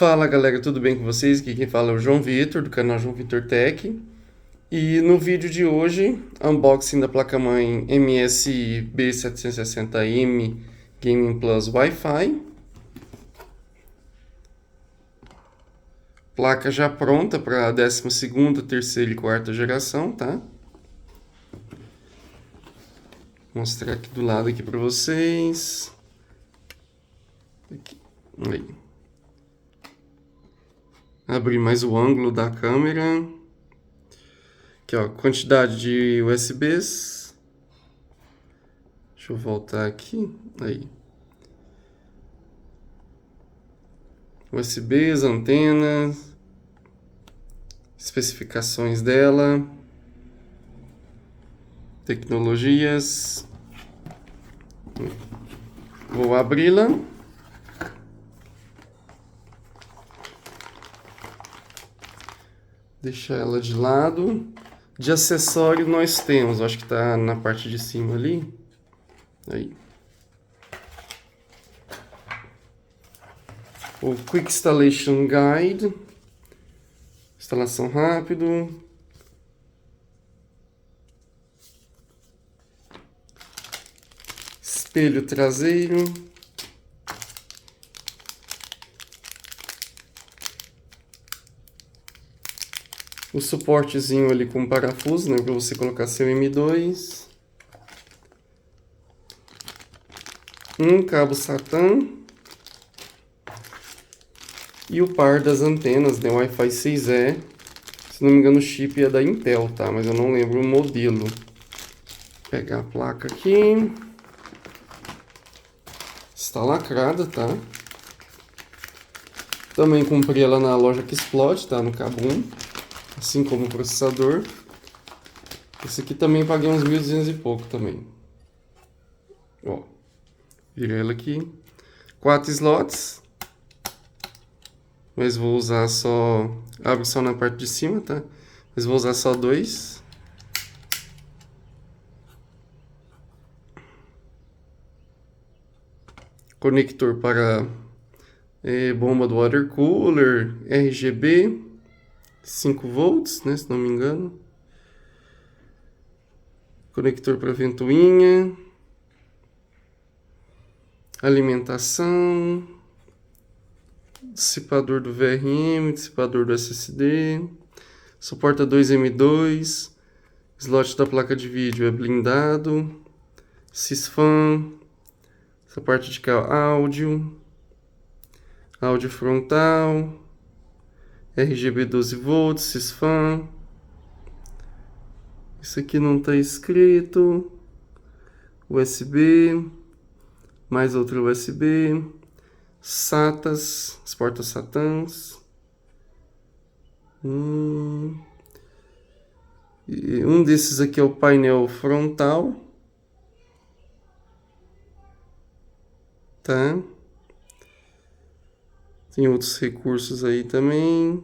Fala galera, tudo bem com vocês? Aqui quem fala é o João Vitor, do canal João Vitor Tech. E no vídeo de hoje, unboxing da placa-mãe MSI B760M Gaming Plus Wi-Fi. Placa já pronta para a 12ª, 3ª e 4ª geração, tá? Vou mostrar aqui do lado aqui para vocês. Aqui. Aí. Abrir mais o ângulo da câmera. Aqui, ó, quantidade de USBs. Deixa eu voltar aqui. Aí. USBs, antenas. Especificações dela. Tecnologias. Vou abri-la. Deixar ela de lado. De acessório nós temos, acho que tá na parte de cima ali. Aí. O Quick Installation Guide. Instalação rápido. Espelho traseiro. O suportezinho ali com parafuso, né, para você colocar seu M2. Um cabo SATA. E o par das antenas, né, Wi-Fi 6E. Se não me engano o chip é da Intel, tá? Mas eu não lembro o modelo. Vou pegar a placa aqui. Está lacrada, tá? Também comprei ela na loja que explode, tá? No cabo 1. Assim como o processador. Esse aqui também paguei uns 1.200 e pouco também. Ó, virei ela aqui. 4 slots. Mas vou usar só... Abre só na parte de cima, tá? Mas vou usar só 2. Conector para bomba do water cooler. RGB. 5 volts, né, se não me engano. Conector para ventoinha. Alimentação. Dissipador do VRM, dissipador do SSD. Suporta 2M2. Slot da placa de vídeo é blindado. Sysfan. Essa parte de cá, áudio. Áudio frontal. RGB 12 volts, Sysfan. Isso aqui não está escrito. USB. Mais outro USB. SATAs, as portas SATANs. E um desses aqui é o painel frontal. Tá? Tem outros recursos aí também.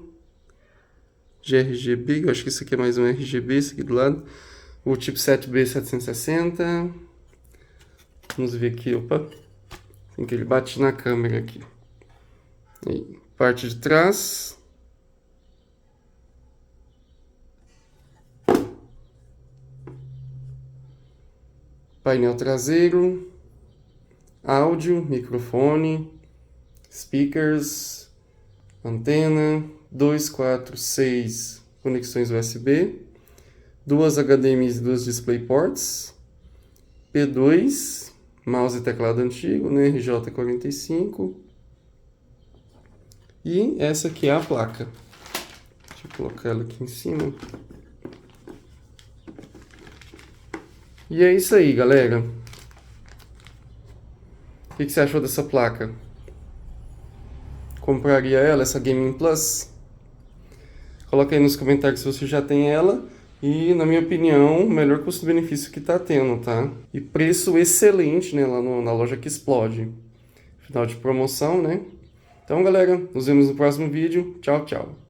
De RGB, eu acho que isso aqui é mais um RGB, esse aqui do lado. O chipset B760. Vamos ver aqui, opa. Tem que ele bate na câmera aqui. Aí, parte de trás. Painel traseiro. Áudio, microfone. Speakers, antena, 2, 4, 6 conexões USB, 2 HDMI e 2 DisplayPorts, P2, mouse e teclado antigo, né, RJ45, e essa aqui é a placa. Deixa eu colocar ela aqui em cima. E é isso aí, galera. O que você achou dessa placa? Compraria ela, essa Gaming Plus? Coloca aí nos comentários se você já tem ela. E, na minha opinião, o melhor custo-benefício que tá tendo, tá? E preço excelente, né? Lá na loja que explode. Final de promoção, né? Então, galera, nos vemos no próximo vídeo. Tchau, tchau.